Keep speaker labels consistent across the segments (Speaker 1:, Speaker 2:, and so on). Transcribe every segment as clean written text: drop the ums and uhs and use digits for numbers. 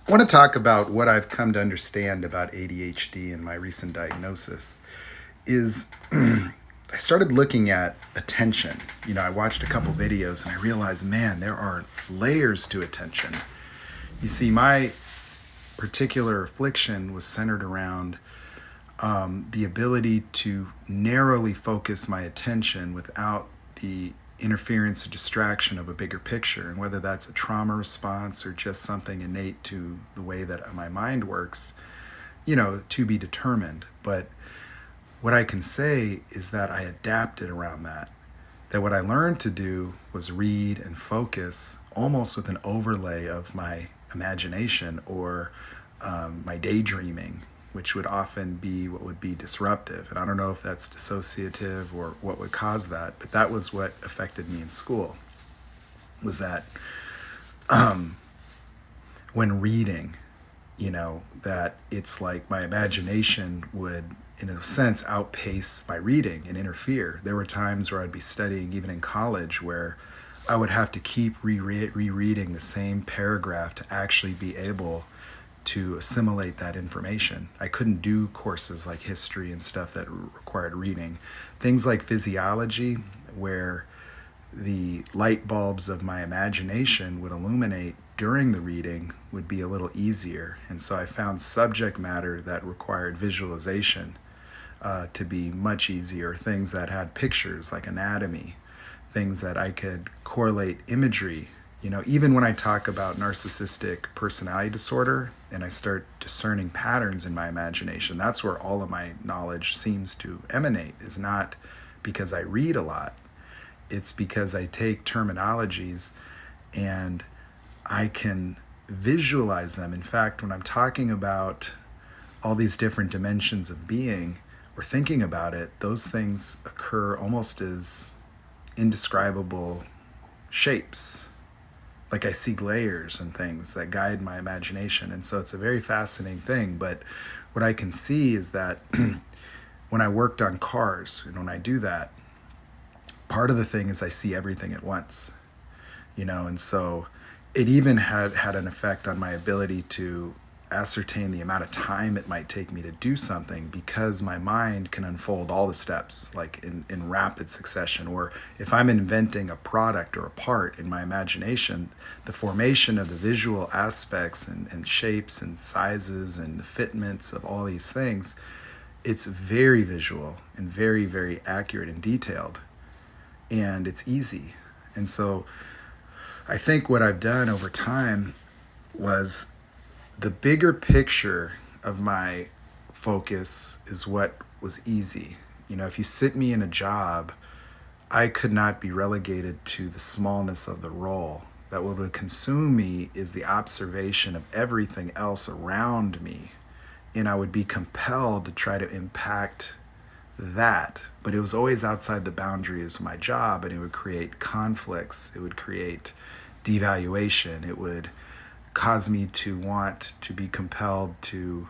Speaker 1: I want to talk about what I've come to understand about ADHD and my recent diagnosis is I started looking at attention. I watched a couple videos and I realized, man, there are layers to attention. You see, my particular affliction was centered around the ability to narrowly focus my attention without the interference or distraction of a bigger picture. And whether that's a trauma response or just something innate to the way that my mind works, to be determined. But what I can say is that I adapted around that. That what I learned to do was read and focus almost with an overlay of my imagination or my daydreaming, which would often be what would be disruptive. And I don't know if that's dissociative or what would cause that, but that was what affected me in school, was that when reading, that it's like my imagination would, in a sense, outpace my reading and interfere. There were times where I'd be studying, even in college, where I would have to keep rereading the same paragraph to actually be able to assimilate that information. I couldn't do courses like history and stuff that required reading. Things like physiology, where the light bulbs of my imagination would illuminate during the reading, would be a little easier. And so I found subject matter that required visualization to be much easier. Things that had pictures like anatomy, things that I could correlate imagery. Even when I talk about narcissistic personality disorder and I start discerning patterns in my imagination, that's where all of my knowledge seems to emanate. Is not because I read a lot. It's because I take terminologies and I can visualize them. In fact, when I'm talking about all these different dimensions of being or thinking about it, those things occur almost as indescribable shapes. Like I see layers and things that guide my imagination. And so it's a very fascinating thing. But what I can see is that when I worked on cars, and when I do that, part of the thing is I see everything at once, and so it even had an effect on my ability to ascertain the amount of time it might take me to do something, because my mind can unfold all the steps like in rapid succession. Or if I'm inventing a product or a part in my imagination, the formation of the visual aspects and shapes and sizes and the fitments of all these things, it's very visual and very, very accurate and detailed, and it's easy. And so I think what I've done over time was the bigger picture of my focus is what was easy. If you sit me in a job, I could not be relegated to the smallness of the role. That what would consume me is the observation of everything else around me. And I would be compelled to try to impact that. But it was always outside the boundaries of my job, and it would create conflicts. It would create devaluation. It would cause me to want to be compelled to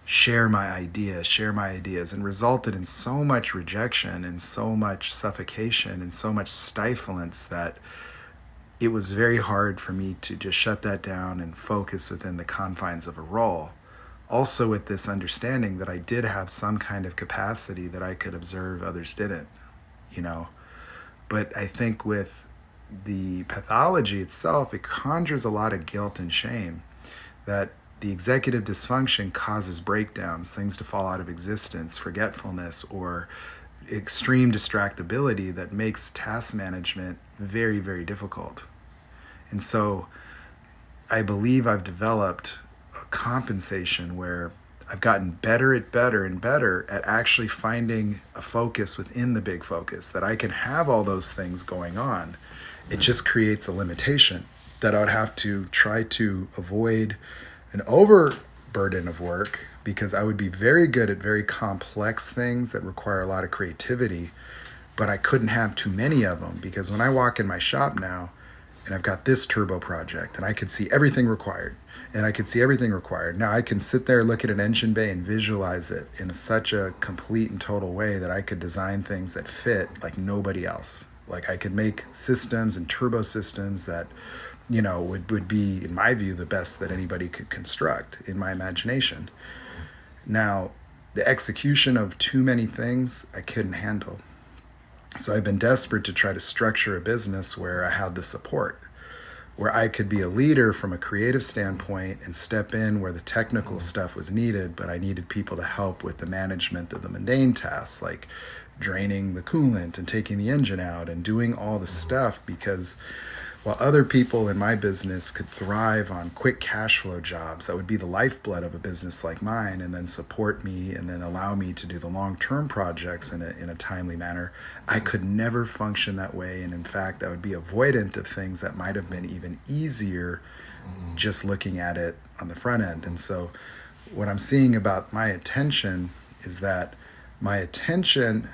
Speaker 1: share my ideas, and resulted in so much rejection and so much suffocation and so much stiflance that it was very hard for me to just shut that down and focus within the confines of a role. Also with this understanding that I did have some kind of capacity that I could observe others didn't, But I think with the pathology itself, it conjures a lot of guilt and shame, that the executive dysfunction causes breakdowns, things to fall out of existence, forgetfulness, or extreme distractibility that makes task management very, very difficult. And so I believe I've developed a compensation where I've gotten better and better at actually finding a focus within the big focus, that I can have all those things going on. It just creates a limitation that I would have to try to avoid an overburden of work, because I would be very good at very complex things that require a lot of creativity, but I couldn't have too many of them, because when I walk in my shop now and I've got this turbo project and I could see everything required, now I can sit there, look at an engine bay and visualize it in such a complete and total way that I could design things that fit like nobody else. Like I could make systems and turbo systems that would be, in my view, the best that anybody could construct in my imagination. Now, the execution of too many things I couldn't handle. So I've been desperate to try to structure a business where I had the support, where I could be a leader from a creative standpoint and step in where the technical stuff was needed, but I needed people to help with the management of the mundane tasks, like draining the coolant and taking the engine out and doing all the stuff, because while other people in my business could thrive on quick cash flow jobs that would be the lifeblood of a business like mine, and then support me and then allow me to do the long-term projects in a timely manner, I could never function that way. And in fact, I would be avoidant of things that might have been even easier just looking at it on the front end. And so what I'm seeing about my attention is that my attention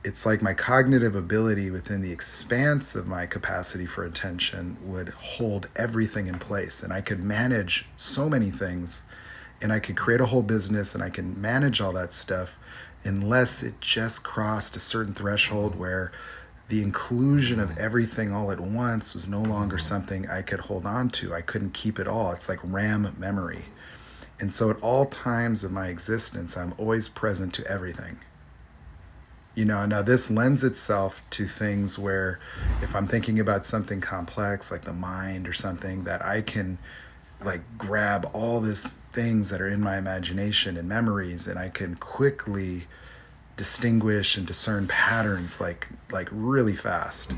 Speaker 1: it's like my cognitive ability within the expanse of my capacity for attention would hold everything in place. And I could manage so many things, and I could create a whole business, and I can manage all that stuff, unless it just crossed a certain threshold where the inclusion of everything all at once was no longer something I could hold on to. I couldn't keep it all. It's like RAM memory. And so at all times of my existence, I'm always present to everything. Now this lends itself to things where if I'm thinking about something complex like the mind or something, that I can like grab all these things that are in my imagination and memories, and I can quickly distinguish and discern patterns like really fast.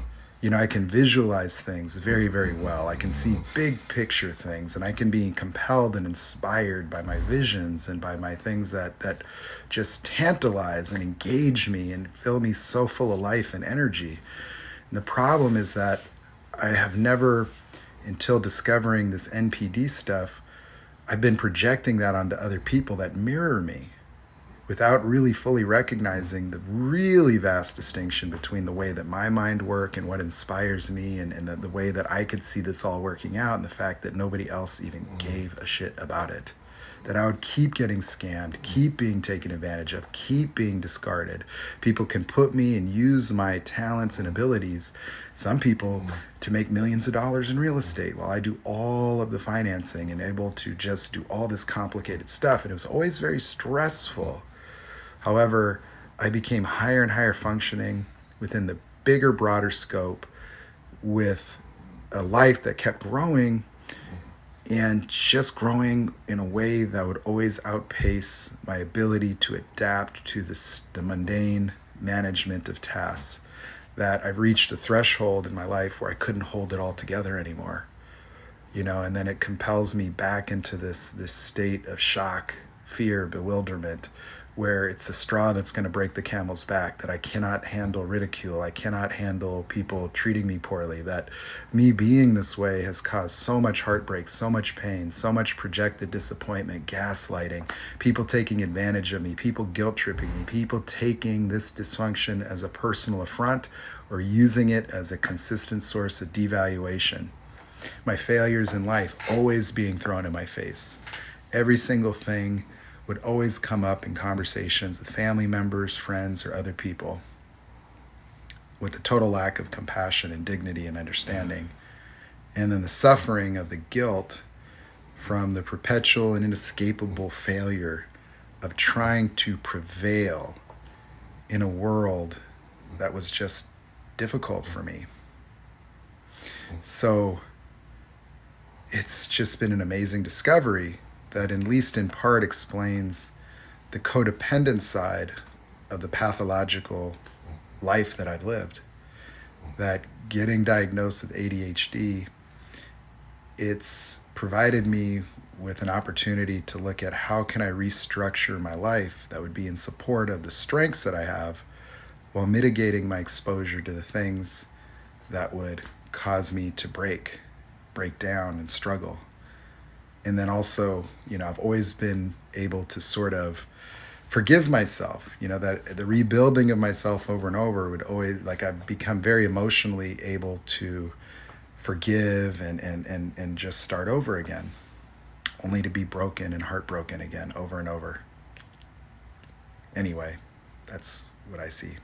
Speaker 1: I can visualize things very, very well. I can see big picture things, and I can be compelled and inspired by my visions and by my things that just tantalize and engage me and fill me so full of life and energy. And the problem is that I have never, until discovering this NPD stuff, I've been projecting that onto other people that mirror me, without really fully recognizing the really vast distinction between the way that my mind works and what inspires me, and the way that I could see this all working out, and the fact that nobody else even gave a shit about it. That I would keep getting scammed, keep being taken advantage of, keep being discarded. People can put me and use my talents and abilities, some people, to make millions of dollars in real estate, while I do all of the financing and able to just do all this complicated stuff. And it was always very stressful. However, I became higher and higher functioning within the bigger, broader scope, with a life that kept growing, and just growing in a way that would always outpace my ability to adapt to the mundane management of tasks. That I've reached a threshold in my life where I couldn't hold it all together anymore. And then it compels me back into this state of shock, fear, bewilderment, where it's a straw that's going to break the camel's back, that I cannot handle ridicule, I cannot handle people treating me poorly, that me being this way has caused so much heartbreak, so much pain, so much projected disappointment, gaslighting, people taking advantage of me, people guilt-tripping me, people taking this dysfunction as a personal affront or using it as a consistent source of devaluation. My failures in life always being thrown in my face. Every single thing would always come up in conversations with family members, friends, or other people, with the total lack of compassion and dignity and understanding. And then the suffering of the guilt from the perpetual and inescapable failure of trying to prevail in a world that was just difficult for me. So it's just been an amazing discovery that at least in part explains the codependent side of the pathological life that I've lived. That getting diagnosed with ADHD, it's provided me with an opportunity to look at how can I restructure my life that would be in support of the strengths that I have, while mitigating my exposure to the things that would cause me to break down and struggle. And then also, I've always been able to sort of forgive myself, that the rebuilding of myself over and over would always, I've become very emotionally able to forgive and just start over again, only to be broken and heartbroken again over and over. Anyway, that's what I see.